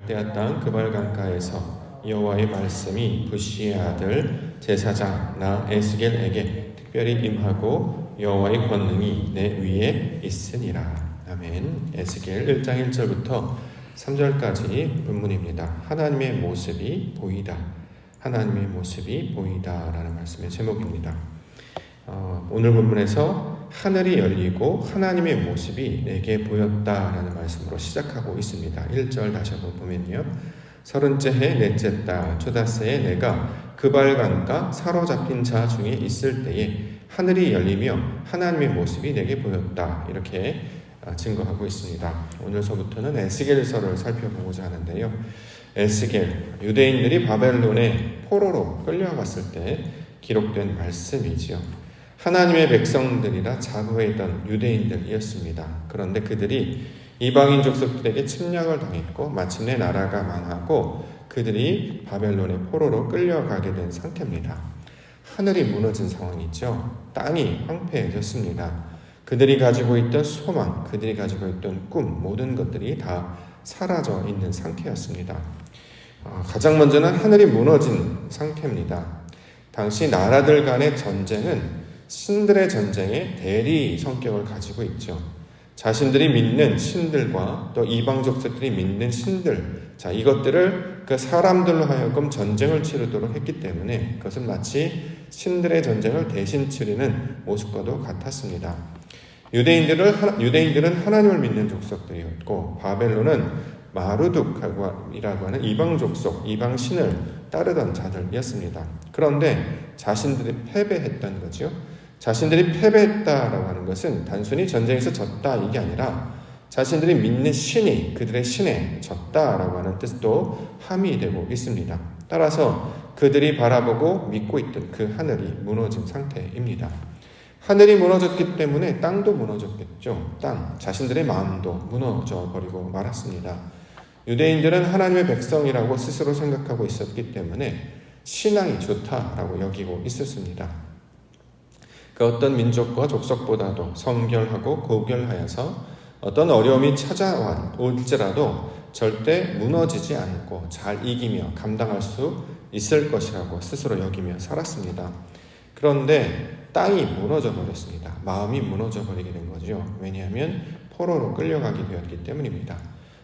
갈대아 땅 그발 강가에서 여호와의 말씀이 부시의 아들 제사장 나 에스겔에게 특별히 임하고 여호와의 권능이 내 위에 있으니라. 아멘. 에스겔 1장 1절부터 3절까지 본문입니다. 하나님의 모습이 보이다. 하나님의 모습이 보이다 라는 말씀의 제목입니다. 오늘 본문에서 하늘이 열리고 하나님의 모습이 내게 보였다 라는 말씀으로 시작하고 있습니다. 1절 다시 한번 보면요. 30째 해 넷째 달 초다새에 내가 그발강가 사로잡힌 자 중에 있을 때에 하늘이 열리며 하나님의 모습이 내게 보였다. 이렇게 증거하고 있습니다. 오늘서부터는 에스겔서를 살펴보고자 하는데요. 에스겔, 유대인들이 바벨론의 포로로 끌려갔을 때 기록된 말씀이지요. 하나님의 백성들이라 자부했던 유대인들이었습니다. 그런데 그들이 이방인 족속들에게 침략을 당했고 마침내 나라가 망하고 그들이 바벨론의 포로로 끌려가게 된 상태입니다. 하늘이 무너진 상황이죠. 땅이 황폐해졌습니다. 그들이 가지고 있던 소망, 그들이 가지고 있던 꿈, 모든 것들이 다 사라져 있는 상태였습니다. 가장 먼저는 하늘이 무너진 상태입니다. 당시 나라들 간의 전쟁은 신들의 전쟁의 대리 성격을 가지고 있죠. 자신들이 믿는 신들과 또 이방 족속들이 믿는 신들, 이것들을 그 사람들로 하여금 전쟁을 치르도록 했기 때문에 그것은 마치 신들의 전쟁을 대신 치르는 모습과도 같았습니다. 유대인들은 하나님을 믿는 족속들이었고 바벨론은 마르둑이라고 하는 이방 족속, 이방 신을 따르던 자들이었습니다. 그런데 자신들이 패배했던 거죠. 자신들이 패배했다라고 하는 것은 단순히 전쟁에서 졌다 이게 아니라 자신들이 믿는 신이 그들의 신에 졌다라고 하는 뜻도 함의되고 있습니다. 따라서 그들이 바라보고 믿고 있던 그 하늘이 무너진 상태입니다. 하늘이 무너졌기 때문에 땅도 무너졌겠죠. 자신들의 마음도 무너져버리고 말았습니다. 유대인들은 하나님의 백성이라고 스스로 생각하고 있었기 때문에 신앙이 좋다라고 여기고 있었습니다. 그 어떤 민족과 족속보다도 성결하고 고결하여서 어떤 어려움이 찾아올지라도 절대 무너지지 않고 잘 이기며 감당할 수 있을 것이라고 스스로 여기며 살았습니다. 그런데 땅이 무너져 버렸습니다. 마음이 무너져 버리게 된 거죠. 왜냐하면 포로로 끌려가게 되었기 때문입니다.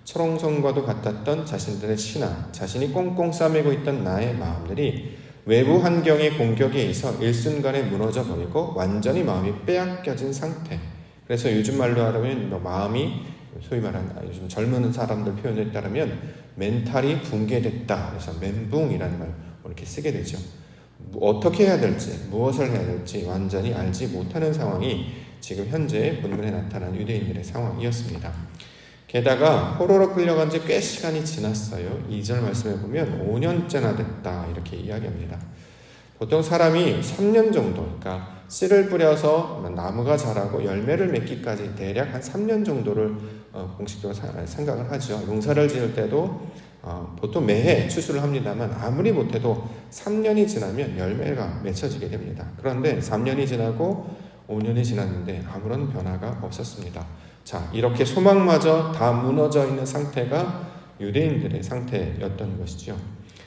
초롱성과도 같았던 자신들의 신앙, 자신이 꽁꽁 싸매고 있던 나의 마음들이 외부 환경의 공격에 의해서 일순간에 무너져 버리고 완전히 마음이 빼앗겨진 상태. 그래서 요즘 말로 하면 마음이 소위 말하는 요즘 젊은 사람들 표현에 따르면 멘탈이 붕괴됐다. 그래서 멘붕이라는 말 이렇게 쓰게 되죠. 어떻게 해야 될지, 무엇을 해야 될지 완전히 알지 못하는 상황이 지금 현재 본문에 나타난 유대인들의 상황이었습니다. 게다가 포로로 끌려간 지 꽤 시간이 지났어요. 2절 말씀에 보면 5년째나 됐다 이렇게 이야기합니다. 보통 사람이 3년 정도, 그러니까 씨를 뿌려서 나무가 자라고 열매를 맺기까지 대략 한 3년 정도를 공식적으로 생각을 하죠. 농사를 지을 때도 보통 매해 추수를 합니다만 아무리 못해도 3년이 지나면 열매가 맺혀지게 됩니다. 그런데 3년이 지나고 5년이 지났는데 아무런 변화가 없었습니다. 이렇게 소망마저 다 무너져 있는 상태가 유대인들의 상태였던 것이죠.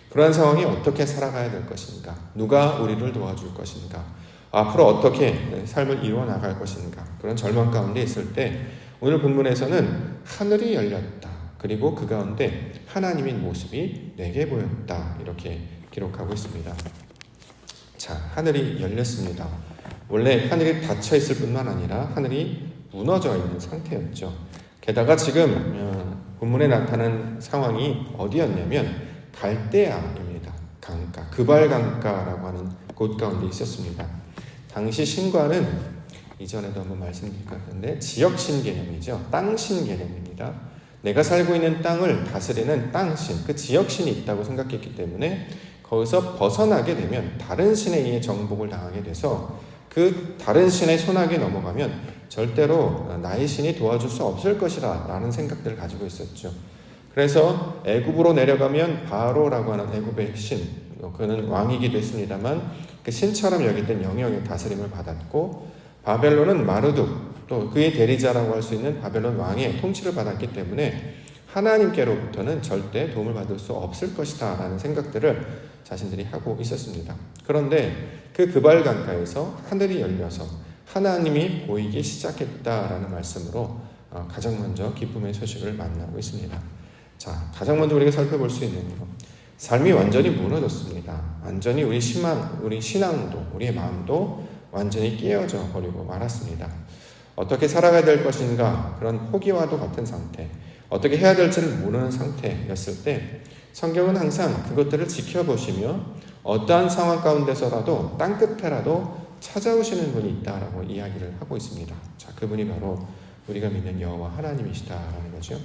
그러한 상황이 어떻게 살아가야 될 것인가? 누가 우리를 도와줄 것인가? 앞으로 어떻게 삶을 이루어나갈 것인가? 그런 절망 가운데 있을 때 오늘 본문에서는 하늘이 열렸다. 그리고 그 가운데 하나님의 모습이 내게 보였다. 이렇게 기록하고 있습니다. 하늘이 열렸습니다. 원래 하늘이 닫혀 있을 뿐만 아니라 하늘이 무너져 있는 상태였죠. 게다가 지금 본문에 나타난 상황이 어디였냐면 갈대아입니다. 강가, 그발 강가라고 하는 곳 가운데 있었습니다. 당시 신과는 이전에도 한번 말씀드렸는데 지역신 개념이죠. 땅신 개념입니다. 내가 살고 있는 땅을 다스리는 땅신, 그 지역신이 있다고 생각했기 때문에 거기서 벗어나게 되면 다른 신에 의해 정복을 당하게 돼서 그 다른 신의 손아귀에 넘어가면 절대로 나의 신이 도와줄 수 없을 것이라 라는 생각들을 가지고 있었죠. 그래서 애굽으로 내려가면 바로라고 하는 애굽의 신, 그는 왕이기도 했습니다만 그 신처럼 여기던 영역의 다스림을 받았고 바벨론은 마르둑, 또 그의 대리자라고 할 수 있는 바벨론 왕의 통치를 받았기 때문에 하나님께로부터는 절대 도움을 받을 수 없을 것이다 라는 생각들을 자신들이 하고 있었습니다. 그런데 그 그발강가에서 하늘이 열려서 하나님이 보이기 시작했다라는 말씀으로 가장 먼저 기쁨의 소식을 만나고 있습니다. 자, 가장 먼저 우리가 살펴볼 수 있는 것, 삶이 완전히 무너졌습니다. 완전히 우리 신앙도, 우리의 마음도 완전히 깨어져 버리고 말았습니다. 어떻게 살아가야 될 것인가, 그런 포기와도 같은 상태, 어떻게 해야 될지를 모르는 상태였을 때 성경은 항상 그것들을 지켜보시며 어떠한 상황 가운데서라도 땅끝에라도 찾아오시는 분이 있다라고 이야기를 하고 있습니다. 자, 그분이 바로 우리가 믿는 여호와 하나님이시다라는 거죠.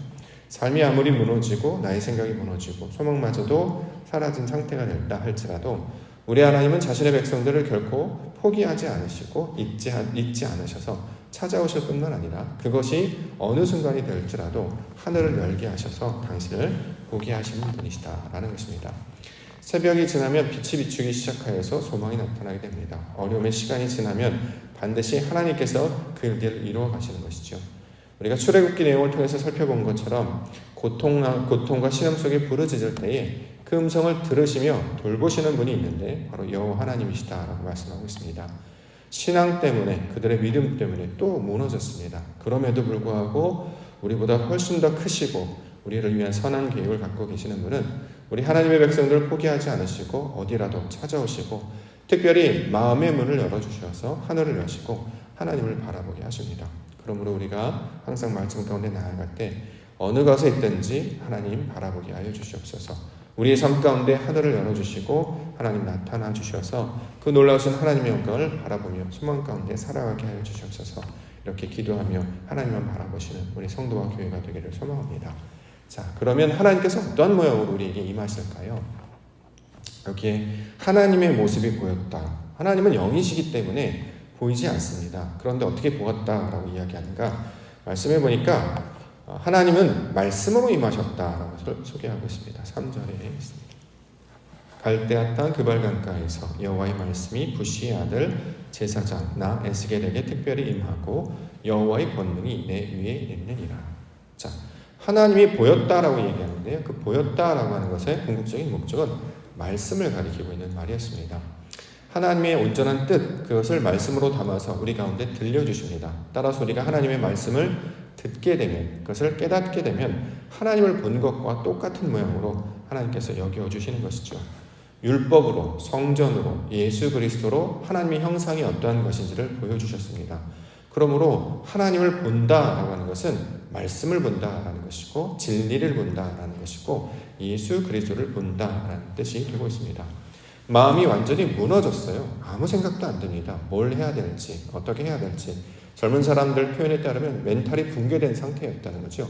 삶이 아무리 무너지고 나의 생각이 무너지고 소망마저도 사라진 상태가 됐다 할지라도 우리 하나님은 자신의 백성들을 결코 포기하지 않으시고 잊지 않으셔서 찾아오실 뿐만 아니라 그것이 어느 순간이 될지라도 하늘을 열게 하셔서 당신을 보게 하시는 분이시다라는 것입니다. 새벽이 지나면 빛이 비추기 시작하여서 소망이 나타나게 됩니다. 어려움의 시간이 지나면 반드시 하나님께서 그 일을 이루어 가시는 것이죠. 우리가 출애굽기 내용을 통해서 살펴본 것처럼 고통과 시험 속에 부르짖을 때에 그 음성을 들으시며 돌보시는 분이 있는데 바로 여호와 하나님이시다라고 말씀하고 있습니다. 신앙 때문에, 그들의 믿음 때문에 또 무너졌습니다. 그럼에도 불구하고 우리보다 훨씬 더 크시고 우리를 위한 선한 계획을 갖고 계시는 분은 우리 하나님의 백성들을 포기하지 않으시고 어디라도 찾아오시고 특별히 마음의 문을 열어주셔서 하늘을 여시고 하나님을 바라보게 하십니다. 그러므로 우리가 항상 말씀 가운데 나아갈 때 어느 곳에 있든지 하나님 바라보게 하여 주시옵소서. 우리의 삶 가운데 하늘을 열어주시고 하나님 나타나 주셔서 그 놀라우신 하나님의 영광을 바라보며 소망 가운데 살아가게 하여 주시옵소서. 이렇게 기도하며 하나님만 바라보시는 우리 성도와 교회가 되기를 소망합니다. 자, 그러면 하나님께서 어떠한 모양으로 우리에게 임하실까요? 여기에 하나님의 모습이 보였다. 하나님은 영이시기 때문에 보이지 않습니다. 그런데 어떻게 보았다라고 이야기하는가? 말씀해 보니까 하나님은 말씀으로 임하셨다라고 소개하고 있습니다. 3절에 있습니다. 갈대아 땅 그발강가에서 여호와의 말씀이 부시의 아들 제사장 나 에스겔에게 특별히 임하고 여호와의 권능이 내 위에 있느니라. 자, 하나님이 보였다라고 얘기하는데요. 그 보였다라고 하는 것의 궁극적인 목적은 말씀을 가리키고 있는 말이었습니다. 하나님의 온전한 뜻, 그것을 말씀으로 담아서 우리 가운데 들려주십니다. 따라서 우리가 하나님의 말씀을 듣게 되면, 그것을 깨닫게 되면 하나님을 본 것과 똑같은 모양으로 하나님께서 여겨주시는 것이죠. 율법으로, 성전으로, 예수 그리스도로 하나님의 형상이 어떠한 것인지를 보여주셨습니다. 그러므로 하나님을 본다라고 하는 것은 말씀을 본다라는 것이고 진리를 본다라는 것이고 예수 그리스도를 본다라는 뜻이 되고 있습니다. 마음이 완전히 무너졌어요. 아무 생각도 안 듭니다. 뭘 해야 될지, 어떻게 해야 될지. 젊은 사람들 표현에 따르면 멘탈이 붕괴된 상태였다는 거죠.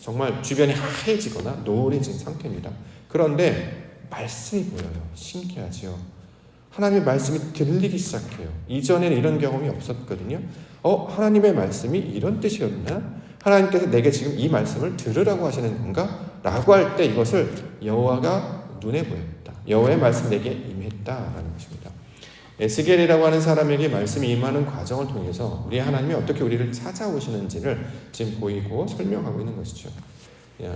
정말 주변이 하얘지거나 노을해진 상태입니다. 그런데 말씀이 보여요. 신기하죠. 하나님의 말씀이 들리기 시작해요. 이전에는 이런 경험이 없었거든요. 하나님의 말씀이 이런 뜻이었나? 하나님께서 내게 지금 이 말씀을 들으라고 하시는 건가? 라고 할 때 이것을 여호와가 눈에 보였다. 여호와의 말씀 내게 임했다라는 것입니다. 에스겔이라고 하는 사람에게 말씀이 임하는 과정을 통해서 우리 하나님이 어떻게 우리를 찾아오시는지를 지금 보이고 설명하고 있는 것이죠.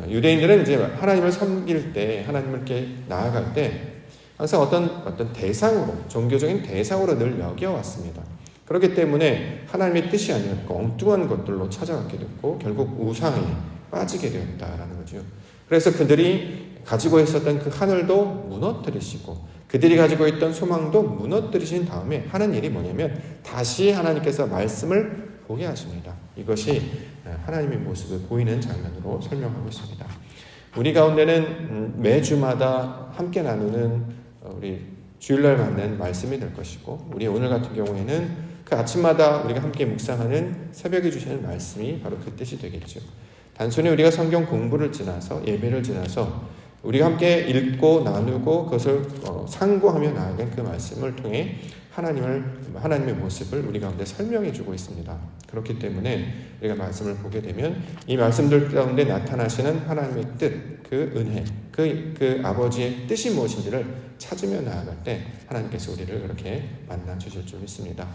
유대인들은 이제 하나님을 섬길 때, 하나님을 이렇게 나아갈 때 항상 어떤 대상으로, 종교적인 대상으로 늘 여겨왔습니다. 그렇기 때문에 하나님의 뜻이 아니었고 엉뚱한 것들로 찾아가게 됐고 결국 우상에 빠지게 되었다라는 거죠. 그래서 그들이 가지고 있었던 그 하늘도 무너뜨리시고 그들이 가지고 있던 소망도 무너뜨리신 다음에 하는 일이 뭐냐면 다시 하나님께서 말씀을 보게 하십니다. 이것이 하나님의 모습을 보이는 장면으로 설명하고 있습니다. 우리 가운데는 매주마다 함께 나누는 우리 주일날 만난 말씀이 될 것이고 우리 오늘 같은 경우에는 그 아침마다 우리가 함께 묵상하는 새벽에 주시는 말씀이 바로 그 뜻이 되겠죠. 단순히 우리가 성경 공부를 지나서 예배를 지나서 우리가 함께 읽고 나누고 그것을 상고하며 나아간 그 말씀을 통해 하나님의 모습을 우리 가운데 설명해 주고 있습니다. 그렇기 때문에 우리가 말씀을 보게 되면 이 말씀들 가운데 나타나시는 하나님의 뜻, 그 은혜, 그 아버지의 뜻이 무엇인지를 찾으며 나아갈 때 하나님께서 우리를 그렇게 만나 주실 줄 믿습니다.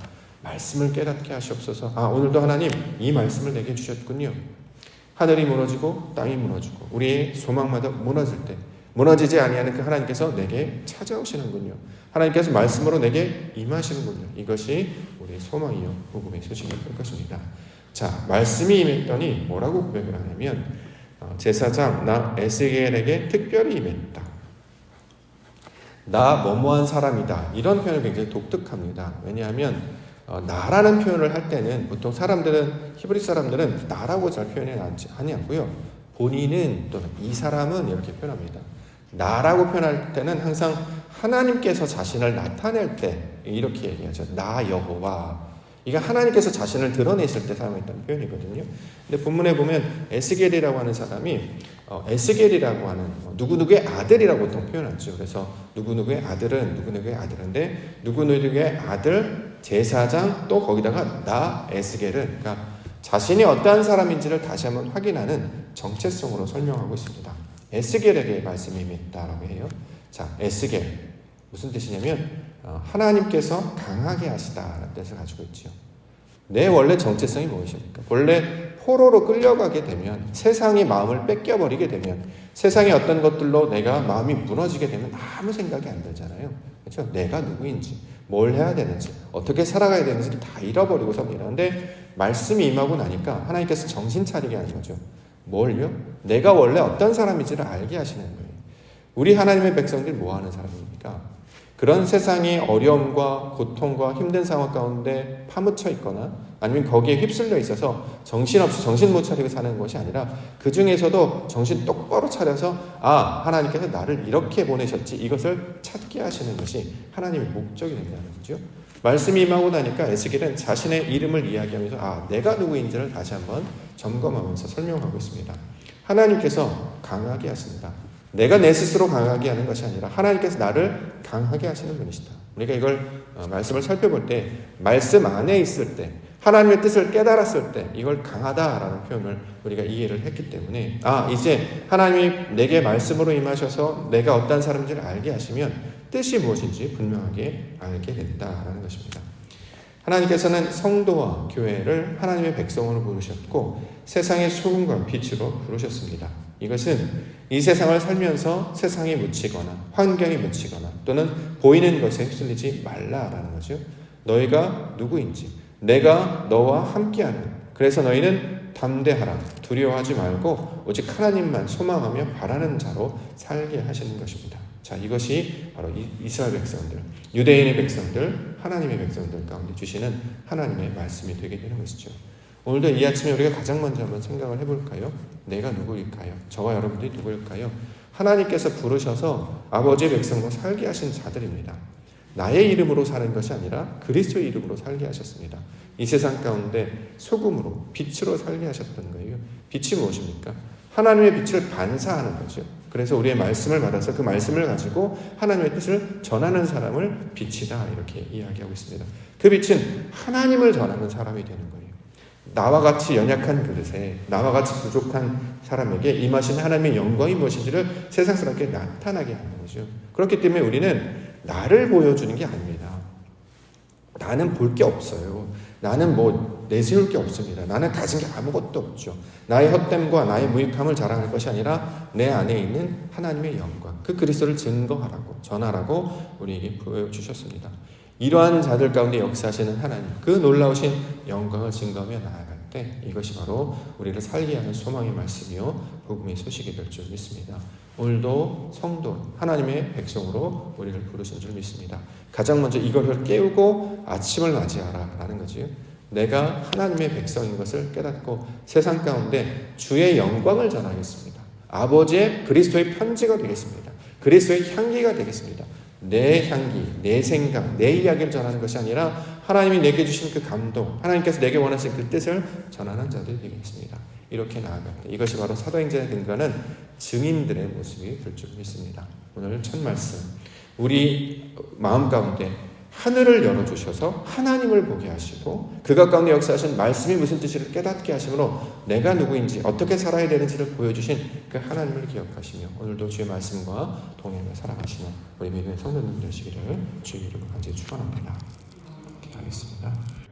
말씀을 깨닫게 하시옵소서. 오늘도 하나님 이 말씀을 내게 주셨군요. 하늘이 무너지고 땅이 무너지고 우리의 소망마다 무너질 때 무너지지 아니하는 그 하나님께서 내게 찾아오시는군요. 하나님께서 말씀으로 내게 임하시는군요. 이것이 우리의 소망이요 복음의 소식이 될 것입니다. 자, 말씀이 임했더니 뭐라고 고백을 하냐면 제사장 나 에스겔에게 특별히 임했다. 나 뭐뭐한 사람이다. 이런 표현은 굉장히 독특합니다. 왜냐하면 나라는 표현을 할 때는 보통 히브리 사람들은 나라고 잘 표현하지 않고요. 본인은 또는 이 사람은 이렇게 표현합니다. 나라고 표현할 때는 항상 하나님께서 자신을 나타낼 때 이렇게 얘기하죠. 나 여호와. 이게 하나님께서 자신을 드러내실 때 사용했던 표현이거든요. 근데 본문에 보면 에스겔이라고 하는 사람이 에스겔이라고 하는 누구누구의 아들이라고 보통 표현하죠. 그래서 누구누구의 아들은 누구누구의 아들인데 누구누구의 아들 제사장 또 거기다가 나 에스겔은 그러니까 자신이 어떠한 사람인지를 다시 한번 확인하는 정체성으로 설명하고 있습니다. 에스겔에게 말씀이 임했다라고 해요. 자, 에스겔 무슨 뜻이냐면 하나님께서 강하게 하시다라는 뜻을 가지고 있죠. 내 원래 정체성이 무엇입니까? 원래 포로로 끌려가게 되면 세상이 마음을 뺏겨버리게 되면 세상의 어떤 것들로 내가 마음이 무너지게 되면 아무 생각이 안 들잖아요. 그렇죠? 내가 누구인지 뭘 해야 되는지 어떻게 살아가야 되는지를 다 잃어버리고 삽니다. 그런데 말씀이 임하고 나니까 하나님께서 정신 차리게 하는 거죠. 뭘요? 내가 원래 어떤 사람인지를 알게 하시는 거예요. 우리 하나님의 백성들이 뭐 하는 사람입니까? 그런 세상의 어려움과 고통과 힘든 상황 가운데 파묻혀 있거나 아니면 거기에 휩쓸려 있어서 정신없이 정신 못 차리고 사는 것이 아니라 그 중에서도 정신 똑바로 차려서 하나님께서 나를 이렇게 보내셨지 이것을 찾게 하시는 것이 하나님의 목적이 된다는 거죠. 말씀이 임하고 나니까 에스겔은 자신의 이름을 이야기하면서 내가 누구인지를 다시 한번 점검하면서 설명하고 있습니다. 하나님께서 강하게 하십니다. 내가 내 스스로 강하게 하는 것이 아니라 하나님께서 나를 강하게 하시는 분이시다. 우리가 이걸 말씀을 살펴볼 때 말씀 안에 있을 때 하나님의 뜻을 깨달았을 때 이걸 강하다라는 표현을 우리가 이해를 했기 때문에 이제 하나님이 내게 말씀으로 임하셔서 내가 어떤 사람인지를 알게 하시면 뜻이 무엇인지 분명하게 알게 된다라는 것입니다. 하나님께서는 성도와 교회를 하나님의 백성으로 부르셨고 세상의 소금과 빛으로 부르셨습니다. 이것은 이 세상을 살면서 세상에 묻히거나 환경에 묻히거나 또는 보이는 것에 휩쓸리지 말라라는 거죠. 너희가 누구인지 내가 너와 함께하는 그래서 너희는 담대하라 두려워하지 말고 오직 하나님만 소망하며 바라는 자로 살게 하시는 것입니다. 자, 이것이 바로 이스라엘 백성들, 유대인의 백성들, 하나님의 백성들 가운데 주시는 하나님의 말씀이 되게 되는 것이죠. 오늘도 이 아침에 우리가 가장 먼저 한번 생각을 해볼까요? 내가 누구일까요? 저와 여러분들이 누구일까요? 하나님께서 부르셔서 아버지의 백성으로 살게 하신 자들입니다. 나의 이름으로 사는 것이 아니라 그리스도의 이름으로 살게 하셨습니다. 이 세상 가운데 소금으로 빛으로 살게 하셨던 거예요. 빛이 무엇입니까? 하나님의 빛을 반사하는 거죠. 그래서 우리의 말씀을 받아서 그 말씀을 가지고 하나님의 뜻을 전하는 사람을 빛이다 이렇게 이야기하고 있습니다. 그 빛은 하나님을 전하는 사람이 되는 거예요. 나와 같이 연약한 그릇에 나와 같이 부족한 사람에게 임하신 하나님의 영광이 무엇인지를 세상 사람에게 나타나게 하는 거죠. 그렇기 때문에 우리는 나를 보여주는 게 아닙니다. 나는 볼 게 없어요. 나는 내세울 게 없습니다. 나는 가진 게 아무것도 없죠. 나의 헛됨과 나의 무익함을 자랑할 것이 아니라 내 안에 있는 하나님의 영광, 그 그리스도를 증거하라고 전하라고 우리에게 보여주셨습니다. 이러한 자들 가운데 역사하시는 하나님, 그 놀라우신 영광을 증거하며 나아갈 때 이것이 바로 우리를 살게 하는 소망의 말씀이요 복음의 소식이 될 줄 믿습니다. 오늘도 성도 하나님의 백성으로 우리를 부르신 줄 믿습니다. 가장 먼저 이것을 깨우고 아침을 맞이하라라는 거지요. 내가 하나님의 백성인 것을 깨닫고 세상 가운데 주의 영광을 전하겠습니다. 아버지의 그리스도의 편지가 되겠습니다. 그리스도의 향기가 되겠습니다. 내 향기, 내 생각, 내 이야기를 전하는 것이 아니라 하나님이 내게 주신 그 감동, 하나님께서 내게 원하신 그 뜻을 전하는 자들이 되겠습니다. 이렇게 나아갈 때 이것이 바로 사도행전에 근거하는 증인들의 모습이 될 줄 믿습니다. 오늘 첫 말씀, 우리 마음 가운데 하늘을 열어주셔서 하나님을 보게 하시고 그가 가운데 역사하신 말씀이 무슨 뜻인지를 깨닫게 하심으로 내가 누구인지 어떻게 살아야 되는지를 보여주신 그 하나님을 기억하시며 오늘도 주의 말씀과 동행하며 살아가시는 우리 믿음의 성도님들 되시기를 주의 이름으로 간절히 축원합니다. 기도하겠습니다.